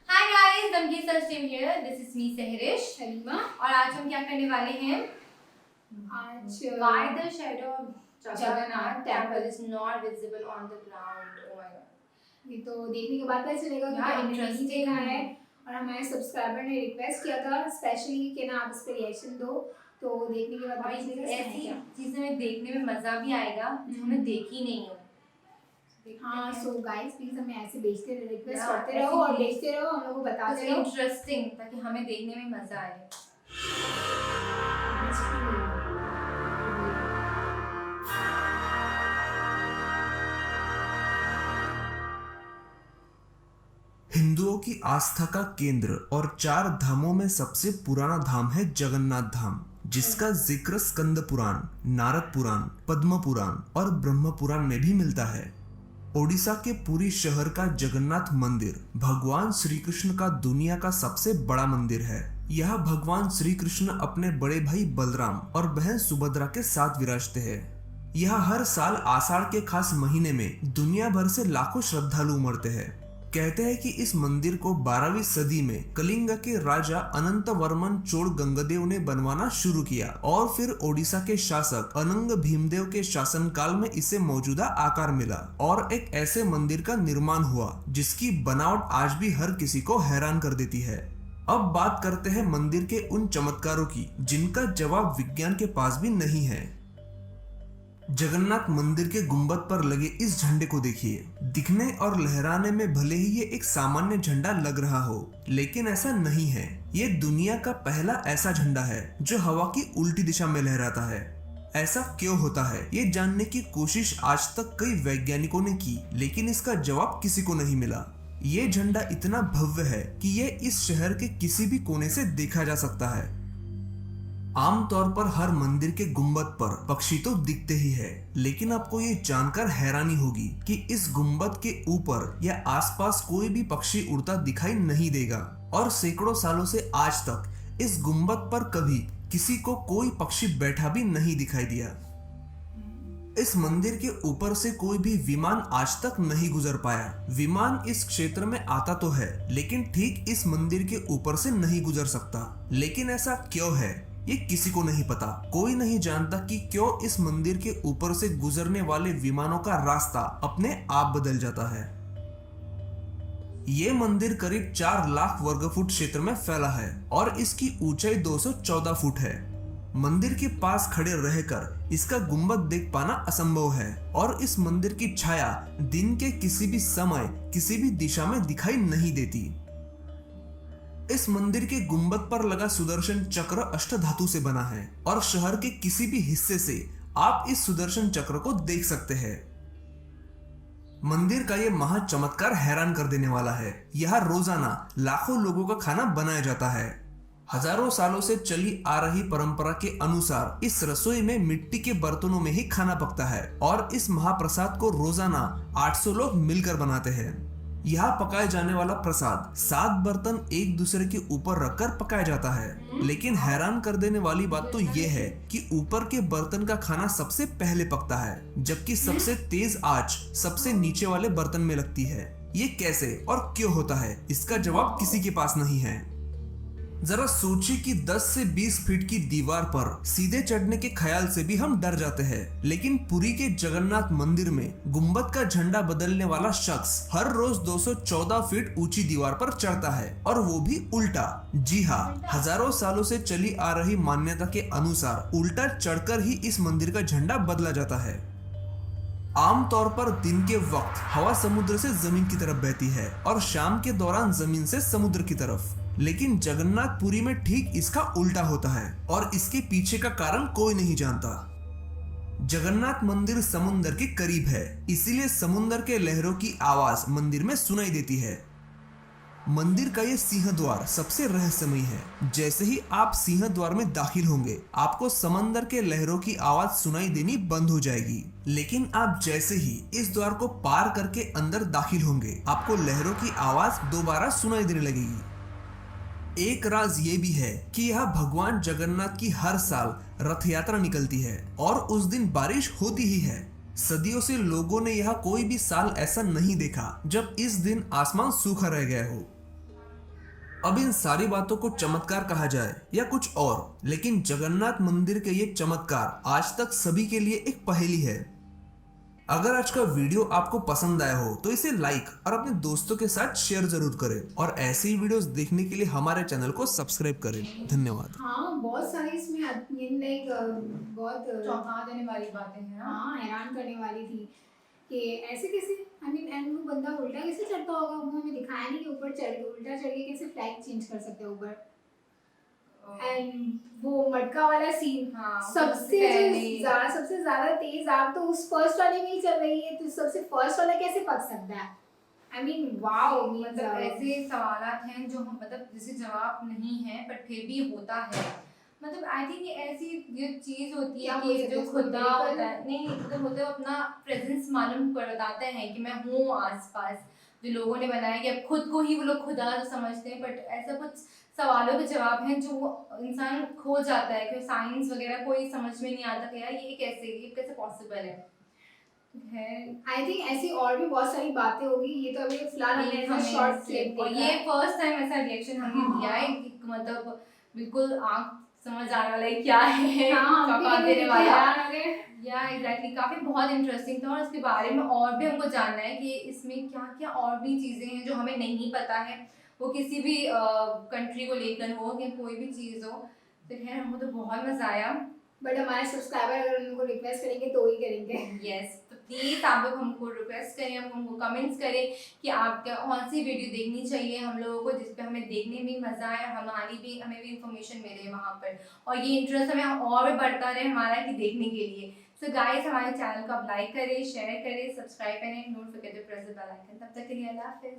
हाय guys, दमकी सस्टीम here. This is me Sahrish Salima. और आज हम क्या करने वाले हैं? आज Why the shadow of Jagannath Jagannath temple temple is not visible on the ground? Oh my god. ये तो देखने के बाद पता चलेगा कि Yeah, हमने नहीं interesting देखा है। और हमारे सब्सक्राइबर ने रिक्वेस्ट किया था स्पेशली कि ना आप इस पे रिएक्शन दो, तो देखने के बाद पता चलेगा इसमें है ऐसी क्या। चीजें में देखने में मजा भी आएगा जो हमने देखी नहीं हो। हाँ, सो गाइस प्लीज हमें ऐसे भेजते रहो, रिक्वेस्ट Yeah, करते रहो और भेजते रहो, हम लोग को बताते रहो। इंटरेस्टिंग, ताकि हमें देखने में मजा आए। हिंदुओं की आस्था का केंद्र और 4 धामों में सबसे पुराना धाम है जगन्नाथ धाम, जिसका जिक्र स्कंद पुराण, नारद पुराण, पद्म पुराण और ब्रह्म पुराण में भी मिलता है। ओडिशा के पुरी शहर का जगन्नाथ मंदिर भगवान श्री कृष्ण का दुनिया का सबसे बड़ा मंदिर है। यह भगवान श्री कृष्ण अपने बड़े भाई बलराम और बहन सुभद्रा के साथ विराजते हैं। यह हर साल आषाढ़ के खास महीने में दुनिया भर से लाखों श्रद्धालु उमड़ते हैं। कहते हैं कि इस मंदिर को 12वीं सदी में कलिंग के राजा अनंत वर्मन चोल गंगदेव ने बनवाना शुरू किया और फिर ओडिशा के शासक अनंग भीमदेव के शासनकाल में इसे मौजूदा आकार मिला और एक ऐसे मंदिर का निर्माण हुआ जिसकी बनावट आज भी हर किसी को हैरान कर देती है। अब बात करते हैं मंदिर के उन चमत्कारों की जिनका जवाब विज्ञान के पास भी नहीं है। जगन्नाथ मंदिर के गुंबद पर लगे इस झंडे को देखिए। दिखने और लहराने में भले ही ये एक सामान्य झंडा लग रहा हो, लेकिन ऐसा नहीं है। ये दुनिया का पहला ऐसा झंडा है जो हवा की उल्टी दिशा में लहराता है। ऐसा क्यों होता है, ये जानने की कोशिश आज तक कई वैज्ञानिकों ने की, लेकिन इसका जवाब किसी को नहीं मिला। ये झंडा इतना भव्य है कि ये इस शहर के किसी भी कोने से देखा जा सकता है। आमतौर पर हर मंदिर के गुंबद पर पक्षी तो दिखते ही है, लेकिन आपको ये जानकर हैरानी होगी कि इस गुंबद के ऊपर या आसपास कोई भी पक्षी उड़ता दिखाई नहीं देगा और सैकड़ों सालों से आज तक इस गुंबद पर कभी किसी को कोई पक्षी बैठा भी नहीं दिखाई दिया। इस मंदिर के ऊपर से कोई भी विमान आज तक नहीं गुजर पाया। विमान इस क्षेत्र में आता तो है, लेकिन ठीक इस मंदिर के ऊपर से नहीं गुजर सकता। लेकिन ऐसा क्यों है, ये किसी को नहीं पता। कोई नहीं जानता कि क्यों इस मंदिर के ऊपर से गुजरने वाले विमानों का रास्ता अपने आप बदल जाता है। ये मंदिर करीब 4 लाख वर्ग फुट क्षेत्र में फैला है और इसकी ऊंचाई 214 फुट है। मंदिर के पास खड़े रहकर इसका गुंबद देख पाना असंभव है और इस मंदिर की छाया दिन के किसी भी समय किसी भी दिशा में दिखाई नहीं देती। इस मंदिर के गुंबद पर लगा सुदर्शन चक्र अष्टधातु से बना है और शहर के किसी भी हिस्से से आप इस सुदर्शन चक्र को देख सकते हैं। मंदिर का ये महा चमत्कार हैरान कर देने वाला है। यहाँ रोजाना लाखों लोगों का खाना बनाया जाता है। हजारों सालों से चली आ रही परंपरा के अनुसार इस रसोई में मिट्टी के बर्तनों में ही खाना पकता है और इस महाप्रसाद को रोजाना 800 लोग मिलकर बनाते हैं। यहाँ पकाए जाने वाला प्रसाद 7 बर्तन एक दूसरे के ऊपर रखकर पकाया जाता है। लेकिन हैरान कर देने वाली बात तो ये है कि ऊपर के बर्तन का खाना सबसे पहले पकता है, जबकि सबसे तेज आंच सबसे नीचे वाले बर्तन में लगती है। ये कैसे और क्यों होता है, इसका जवाब किसी के पास नहीं है। जरा सोचिए कि 10 से 20 फीट की दीवार पर सीधे चढ़ने के ख्याल से भी हम डर जाते हैं, लेकिन पुरी के जगन्नाथ मंदिर में गुंबद का झंडा बदलने वाला शख्स हर रोज 214 फीट ऊंची दीवार पर चढ़ता है और वो भी उल्टा। जी हाँ, हजारों सालों से चली आ रही मान्यता के अनुसार उल्टा चढ़कर ही इस मंदिर का झंडा बदला जाता है। आमतौर पर दिन के वक्त हवा समुद्र से जमीन की तरफ बहती है और शाम के दौरान जमीन से समुद्र की तरफ, लेकिन जगन्नाथपुरी में ठीक इसका उल्टा होता है और इसके पीछे का कारण कोई नहीं जानता। जगन्नाथ मंदिर समुद्र के करीब है, इसीलिए समुद्र के लहरों की आवाज मंदिर में सुनाई देती है। मंदिर का ये सिंह द्वार सबसे रहस्यमयी है। जैसे ही आप सिंह द्वार में दाखिल होंगे, आपको समंदर के लहरों की आवाज सुनाई देनी बंद हो जाएगी, लेकिन आप जैसे ही इस द्वार को पार करके अंदर दाखिल होंगे, आपको लहरों की आवाज दोबारा सुनाई देने लगेगी। एक राज ये भी है कि यह भगवान जगन्नाथ की हर साल रथ यात्रा निकलती है और उस दिन बारिश होती ही है। सदियों से लोगों ने यहाँ कोई भी साल ऐसा नहीं देखा जब इस दिन आसमान सूखा रह गया हो। अब इन सारी बातों को चमत्कार कहा जाए या कुछ और, लेकिन जगन्नाथ मंदिर के ये चमत्कार आज तक सभी के लिए एक पहेली है। अगर आज का वीडियो आपको पसंद आया हो तो इसे लाइक और अपने दोस्तों के साथ शेयर जरूर करें और ऐसे ही वीडियोस देखने के लिए हमारे चैनल को सब्सक्राइब करें। धन्यवाद। हाँ, बहुत सारी इसमें लाइक बहुत चौंका देने वाली बातें हैं ना। हाँ, हैरान करने वाली थी कि ऐसे कैसे, आई मीन एंड वो बंदा उल्टा कैसे चढ़ता होगा। वो हमें दिखाया नहीं कि ऊपर चढ़ के उल्टा चढ़ के कैसे फ्लैग चेंज कर सकते हैं ऊपर। एंड वो मटका वाला सीन, हाँ, सबसे ज्यादा तेज आग तो उस फर्स्ट वाले में ही चल रही है, तो सबसे फर्स्ट वाला कैसे पक सकता है। आई मीन वाओ, मतलब ऐसे सवालात हैं जो हम मतलब जिसे जवाब नहीं है पर फिर भी होता है। मतलब आई थिंक ये ऐसी ये चीज होती है कि जो खुदा होता है, नहीं मतलब होता है, अपना प्रेजेंस मालूम बताते हैं कि मैं हूँ आसपास। जो लोगों ने बनाया कि अब खुद को ही वो लोग खुदा जो समझते हैं, बट ऐसा कुछ सवालों के जवाब हैं जो इंसान खो जाता है कि साइंस वगैरह कोई समझ में नहीं आता कि यार ये कैसे पॉसिबल है। आई थिंक ऐसी और भी बहुत सारी बातें होगी। ये तो अभी फिलहाल हमने ऐसा शॉर्ट क्लिप और ये फर्स्ट टाइम ऐसा रिएक्शन हमने दिया है कि मतलब बिल्कुल आँख समझ आ रहा है क्या है। चौंका देने वाला या एग्जैक्टली काफी बहुत इंटरेस्टिंग था और इसके बारे में और भी हमको जानना है कि इसमें क्या क्या और भी चीजें हैं जो हमें नहीं पता है। वो किसी भी कंट्री को लेकर हो कि कोई भी चीज हो। तो खैर हमको तो बहुत मजा आया, बट हमारे सब्सक्राइबर अगर उनको रिक्वेस्ट करेंगे तो ही करेंगे। यस, तो प्लीज आप लोग हमको रिक्वेस्ट करें, हमको कमेंट्स करें कि आपका कौन सी वीडियो देखनी चाहिए हम लोगों को, जिस पे हमें देखने में मजा आए, हमें भी इंफॉर्मेशन मिले वहाँ पर, और ये इंटरेस्ट हमें और भी बढ़ता रहे हमारा कि देखने के लिए। सो गाइस, हमारे चैनल को आप लाइक करें, शेयर करें, सब्सक्राइब करें, don't forget to press the bell icon. तब तक के लिए अल्लाह हाफिज़।